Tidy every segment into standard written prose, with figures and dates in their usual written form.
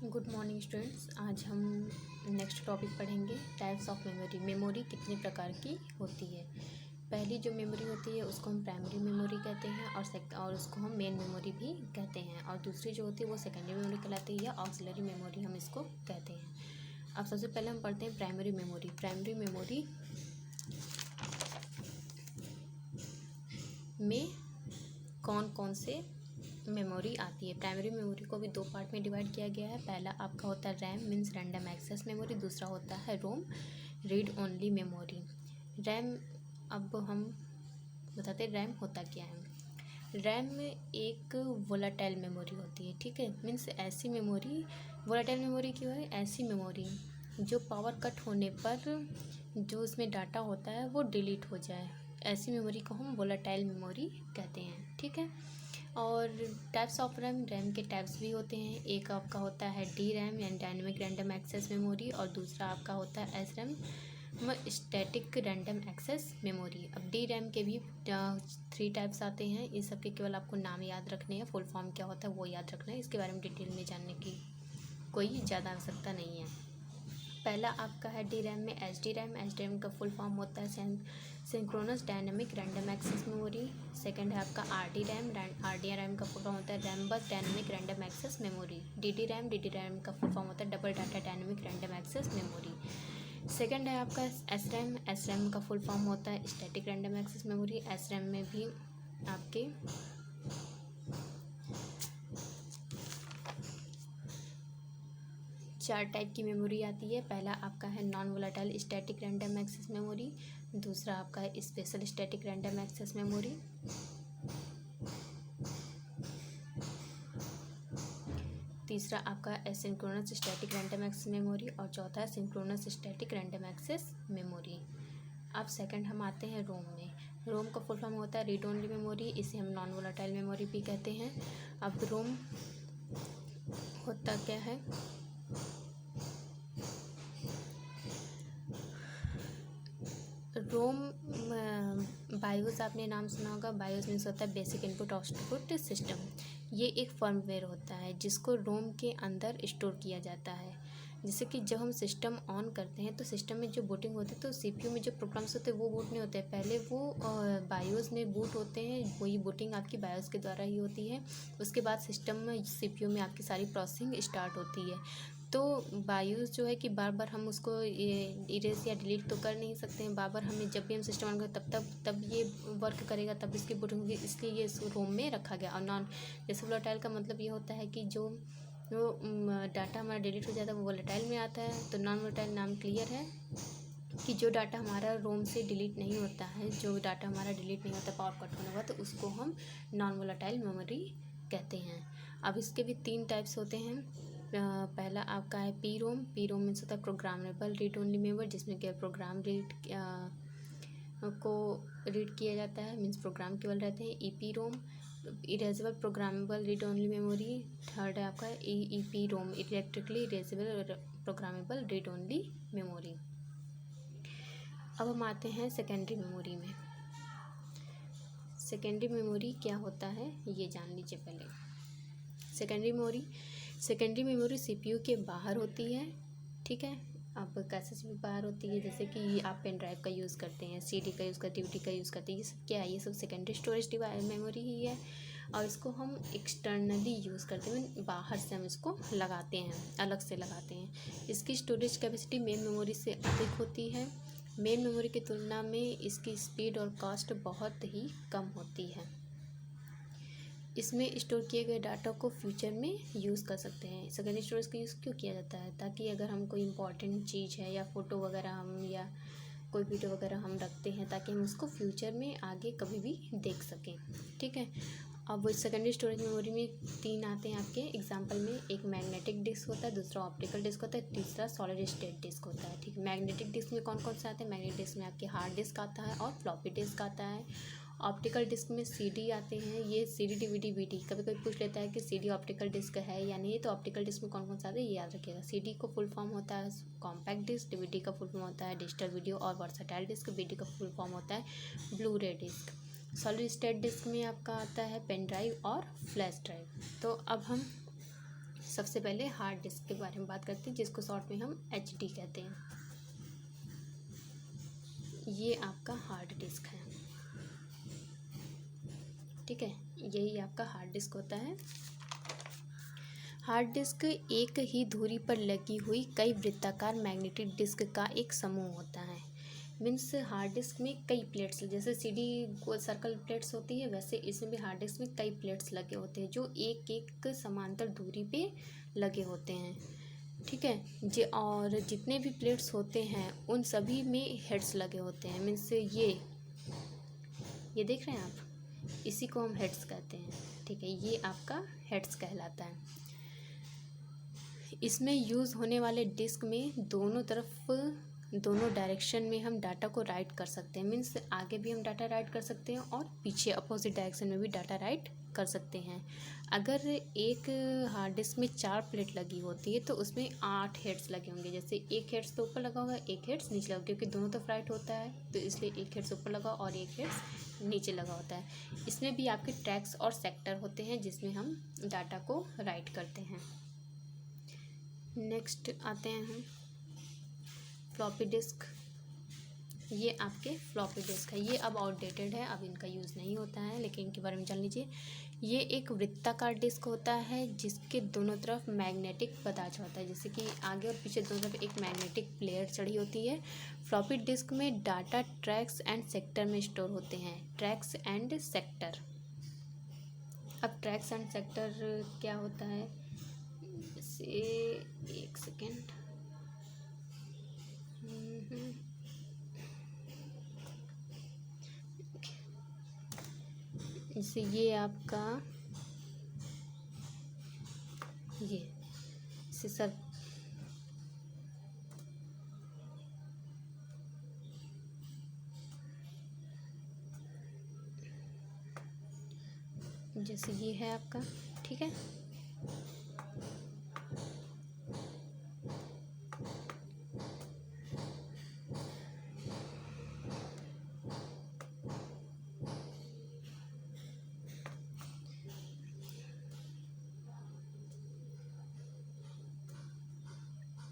Good morning students. आज हम next topic पढ़ेंगे टाइप्स ऑफ मेमोरी। मेमोरी कितने प्रकार की होती है। पहली जो मेमोरी होती है उसको हम प्राइमरी मेमोरी कहते हैं और उसको हम मेन मेमोरी भी कहते हैं, और दूसरी जो होती है वो सेकेंडरी मेमोरी कहलाती है या ऑक्सिलरी मेमोरी हम इसको कहते हैं। अब सबसे पहले हम पढ़ते हैं प्राइमरी मेमोरी। प्राइमरी मेमोरी में कौन कौन से मेमोरी आती है। प्राइमरी मेमोरी को भी दो पार्ट में डिवाइड किया गया है। पहला आपका होता है RAM means random access memory, दूसरा होता है ROM read only memory. RAM, अब हम बताते हैं रैम होता क्या है। रैम में एक वोलाटाइल मेमोरी होती है, ठीक है। मीन्स ऐसी मेमोरी, वोलाटाइल मेमोरी क्यों है, ऐसी मेमोरी जो पावर कट होने पर जो उसमें डाटा होता है वो डिलीट हो जाए, ऐसी मेमोरी को हम वोलाटाइल मेमोरी कहते हैं, ठीक है। और टाइप्स ऑफ रैम, रैम के टाइप्स भी होते हैं। एक आपका होता है डी रैम यानी डायनेमिक रैंडम एक्सेस मेमोरी, और दूसरा आपका होता है S RAM static random access memory. अब डी रैम के भी 3 टाइप्स आते हैं। इन सब के केवल आपको नाम याद रखने हैं, फुल फॉर्म क्या होता है वो याद रखना है, इसके बारे में डिटेल में जानने की कोई ज़्यादा आवश्यकता नहीं है। पहला आपका है डी रैम में H D RAM. H D RAM का फुल फॉर्म होता है synchronous dynamic random access memory. Second है आपका R D RAM. R D RAM का फुल फॉर्म होता है Rambus dynamic random access memory. D D RAM का full form होता है double data dynamic random access memory. Second है आपका एस रैम। एस रैम का फुल फॉर्म होता है static random access memory. S RAM में भी आपके 4 टाइप की मेमोरी आती है। पहला आपका है non volatile static random access memory, दूसरा आपका है special static random access memory, तीसरा आपका asynchronous static random access memory, और चौथा है synchronous static random access memory. अब सेकंड हम आते हैं रोम में। रोम का फुल फॉर्म होता है रीड ओनली मेमोरी, इसे हम नॉन वोलाटाइल मेमोरी भी कहते हैं। अब रोम होता क्या है, रोम बायोस आपने नाम सुना होगा। बायोस मीन्स होता है बेसिक इनपुट आउटपुट सिस्टम। ये एक फर्मवेयर होता है जिसको रोम के अंदर स्टोर किया जाता है। जैसे कि जब हम सिस्टम ऑन करते हैं तो सिस्टम में जो बूटिंग होती है तो सीपीयू में जो प्रोग्राम्स होते हैं वो बूट नहीं होते हैं, पहले वो बायोस में बूट होते हैं। वही बूटिंग आपकी बायोस के द्वारा ही होती है। उसके बाद सिस्टम में सीपीयू में आपकी सारी प्रोसेसिंग स्टार्ट होती है। तो बायोस जो है कि बार बार हम उसको इरेज या डिलीट तो कर नहीं सकते हैं। बार बार हमें जब भी हम सिस्टम ऑन करें तब ये वर्क करेगा, तब इसकी बूटिंग होगी, इसलिए ये रोम में रखा गया। और नॉन जैसे वोलेटाइल का मतलब ये होता है कि जो डाटा हमारा डिलीट हो जाता है वो वोलेटाइल में आता है। तो नॉन वोलेटाइल नाम क्लियर है कि जो डाटा हमारा रोम से डिलीट नहीं होता है, जो डाटा हमारा डिलीट नहीं होता पावर कट होने का, तो उसको हम नॉन वोलेटाइल मेमोरी कहते हैं। अब इसके भी 3 टाइप्स होते हैं। पहला आपका है P ROM. P ROM means होता है प्रोग्रामेबल रीड ओनली मेमोरी, जिसमें केवल प्रोग्राम को रीड किया जाता है, मीन्स प्रोग्राम केवल रहते हैं। E P ROM erasable programmable read only memory. Third है आपका E P ROM electrically erasable programmable read only memory. अब हम आते हैं सेकेंडरी मेमोरी में। सेकेंडरी मेमोरी क्या होता है ये जान लीजिए पहले। सेकेंडरी मेमोरी सीपीयू के बाहर होती है, ठीक है। अब कैसे से भी बाहर होती है, जैसे कि आप पेन ड्राइव का यूज़ करते हैं, सीडी का यूज़ करते हैं, डीवीडी का यूज़ करते हैं, ये सब क्या है, ये सब सेकेंडरी स्टोरेज मेमोरी ही है। और इसको हम एक्सटर्नली यूज़ करते हैं, बाहर से हम इसको लगाते हैं, अलग से लगाते हैं। इसकी स्टोरेज कैपेसिटी मेन मेमोरी से अधिक होती है। मेन मेमोरी की तुलना में इसकी स्पीड और कॉस्ट बहुत ही कम होती है। इसमें स्टोर किए गए डाटा को फ्यूचर में यूज़ कर सकते हैं। सेकेंडरी स्टोरेज का यूज़ क्यों किया जाता है, ताकि अगर हम कोई इंपॉर्टेंट चीज़ है या फ़ोटो वगैरह हम या कोई वीडियो वगैरह हम रखते हैं ताकि हम उसको फ्यूचर में आगे कभी भी देख सकें, ठीक है। अब सेकेंडरी स्टोरेज मेमोरी में 3 आते हैं आपके एग्जांपल में। एक मैग्नेटिक डिस्क होता है, दूसरा ऑप्टिकल डिस्क होता है, तीसरा सॉलिड स्टेट डिस्क होता है, ठीक है। मैग्नेटिक डिस्क में कौन कौन से आते हैं, मैग्नेटिक डिस्क में आपके हार्ड डिस्क आता है और फ्लॉपी डिस्क आता है। ऑप्टिकल डिस्क में सीडी आते हैं, ये सीडी डीवीडी वीडी कभी कभी पूछ लेता है कि सीडी ऑप्टिकल डिस्क है या नहीं। तो ऑप्टिकल डिस्क में कौन कौन सा आता है ये याद रखिएगा। सीडी को फुल फॉर्म होता है कॉम्पैक्ट डिस्क, डीवीडी का फुल फॉर्म होता है डिजिटल वीडियो और वर्सटाइल डिस्क, वीडी का फुल फॉर्म होता है ब्लू रे डिस्क। सॉलिड स्टेट डिस्क में आपका आता है पेन ड्राइव और फ्लैश ड्राइव। तो अब हम सबसे पहले हार्ड डिस्क के बारे में बात करते हैं, जिसको शॉर्ट में हम एचडी कहते हैं। ये आपका हार्ड डिस्क है, ठीक है, यही आपका हार्ड डिस्क होता है। हार्ड डिस्क एक ही धुरी पर लगी हुई कई वृत्ताकार मैग्नेटिक डिस्क का एक समूह होता है। मीन्स हार्ड डिस्क में कई प्लेट्स, जैसे सीडी को सर्कल प्लेट्स होती है, वैसे इसमें भी हार्ड डिस्क में कई प्लेट्स लगे होते हैं जो एक एक समांतर दूरी पे लगे होते हैं, ठीक है। और जितने भी प्लेट्स होते हैं उन सभी में हेड्स लगे होते हैं। मीन्स ये देख रहे हैं आप, इसी को हम हेड्स कहते हैं, ठीक है, ये आपका हेड्स कहलाता है। इसमें यूज़ होने वाले डिस्क में दोनों डायरेक्शन में हम डाटा को राइट कर सकते हैं। मीन्स आगे भी हम डाटा राइट कर सकते हैं और पीछे अपोजिट डायरेक्शन में भी डाटा राइट कर सकते हैं। अगर एक हार्ड डिस्क में 4 प्लेट लगी होती है तो उसमें 8 हेड्स लगे होंगे। जैसे एक हेड्स तो ऊपर लगा होगा, एक हेड्स नीचे लगा, क्योंकि दोनों तरफ राइट होता है तो इसलिए एक हेड्स ऊपर लगा और एक हेड्स नीचे लगा होता है। इसमें भी आपके ट्रैक्स और सेक्टर होते हैं जिसमें हम डाटा को राइट करते हैं। नेक्स्ट आते हैं हम फ्लॉपी डिस्क। ये आपके फ्लॉपी डिस्क है, ये अब आउटडेटेड है, अब इनका यूज़ नहीं होता है, लेकिन इनके बारे में जान लीजिए। ये एक वृत्ताकार डिस्क होता है जिसके दोनों तरफ मैग्नेटिक पदार्थ होता है, जैसे कि आगे और पीछे दोनों तरफ एक मैग्नेटिक प्लेयर चढ़ी होती है। फ्लॉपी डिस्क में डाटा ट्रैक्स एंड सेक्टर में स्टोर होते हैं। ट्रैक्स एंड सेक्टर, अब ट्रैक्स एंड सेक्टर क्या होता है, एक सेकेंड, जैसे ये आपका ये सर जैसे ये है आपका, ठीक है।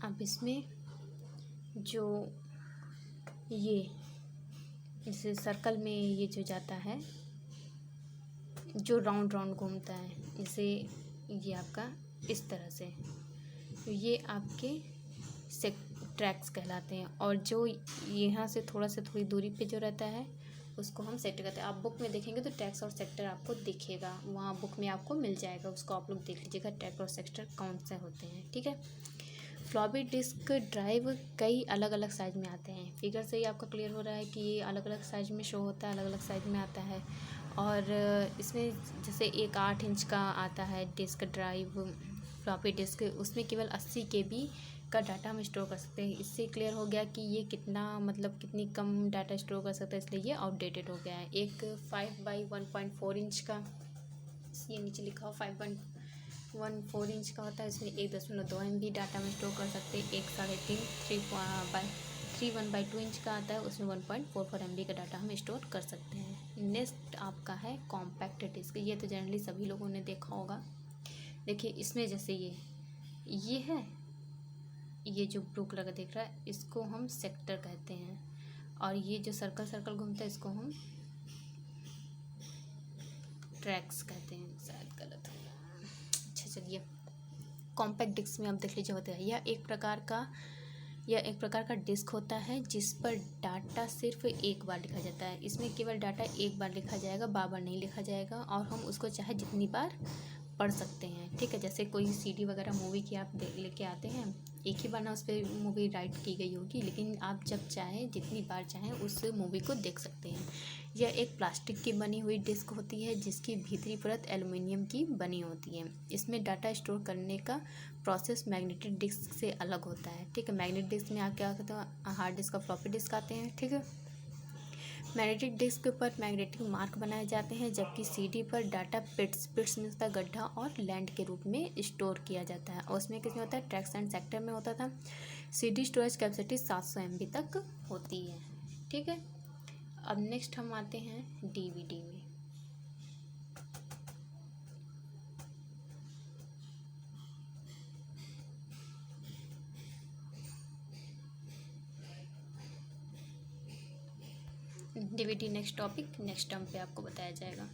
अब इसमें जो ये जैसे सर्कल में ये जो जाता है, जो राउंड राउंड घूमता है, जैसे ये आपका इस तरह से, तो ये आपके ट्रैक्स कहलाते हैं। और जो यहाँ से थोड़ी दूरी पे जो रहता है उसको हम सेक्टर कहते हैं। आप बुक में देखेंगे तो ट्रैक्स और सेक्टर आपको दिखेगा, वहाँ बुक में आपको मिल जाएगा, उसको आप लोग देख लीजिएगा ट्रैक और सेक्टर कौन से होते हैं, ठीक है। फ्लॉपी डिस्क ड्राइव कई अलग अलग साइज़ में आते हैं। फिगर से ही आपका क्लियर हो रहा है कि ये अलग अलग साइज़ में शो होता है, अलग अलग साइज़ में आता है। और इसमें जैसे एक 8 इंच का आता है डिस्क ड्राइव फ्लॉपी डिस्क, उसमें केवल 80 KB का डाटा हम स्टोर कर सकते हैं। इससे क्लियर हो गया कि ये कितनी कम डाटा स्टोर कर सकता है, इसलिए ये आउटडेटेड हो गया है। एक 5x1.4 इंच का, ये नीचे लिखा हो 5.14 इंच का होता है, इसमें 1.2 MB डाटा में स्टोर कर सकते हैं। एक 3.1/2 इंच का आता है, उसमें 1.44 MB का डाटा हम स्टोर कर सकते हैं। नेक्स्ट आपका है कॉम्पैक्ट डिस्क। ये तो जनरली सभी लोगों ने देखा होगा। देखिए इसमें जैसे ये है, ये जो ब्लू कलर का दिख रहा है इसको हम सेक्टर कहते हैं, और ये जो सर्कल सर्कल घूमता है इसको हम ट्रैक्स कहते हैं, शायद गलत हो गया। अच्छा चलिए, कॉम्पैक्ट डिस्क में आप देख लीजिए होता है यह एक प्रकार का डिस्क होता है जिस पर डाटा सिर्फ एक बार लिखा जाता है। इसमें केवल डाटा एक बार लिखा जाएगा, बार बार नहीं लिखा जाएगा, और हम उसको चाहे जितनी बार पढ़ सकते हैं, ठीक है। जैसे कोई CD वगैरह मूवी की आप लेके आते हैं, एक ही बार ना उस पर मूवी राइट की गई होगी, लेकिन आप जब चाहें जितनी बार चाहें उस मूवी को देख सकते हैं। यह एक प्लास्टिक की बनी हुई डिस्क होती है जिसकी भीतरी परत एल्युमिनियम की बनी होती है। इसमें डाटा स्टोर करने का प्रोसेस मैग्नेटिक डिस्क से अलग होता है, ठीक है। मैग्नेटिक डिस्क में आप क्या कहते हैं, हार्ड डिस्क और फ्लॉपी डिस्क आते हैं, ठीक है। मैग्नेटिक डिस्क पर मैग्नेटिक मार्क बनाए जाते हैं, जबकि CD पर डाटा पिट्स में होता है, गड्ढा और लैंड के रूप में स्टोर किया जाता है। और उसमें किसमें होता है, ट्रैक्स एंड सेक्टर में होता था। CD स्टोरेज कैपेसिटी 700 MB तक होती है, ठीक है। अब नेक्स्ट हम आते हैं DVD में। DVT next topic next term पे आपको बताया जाएगा।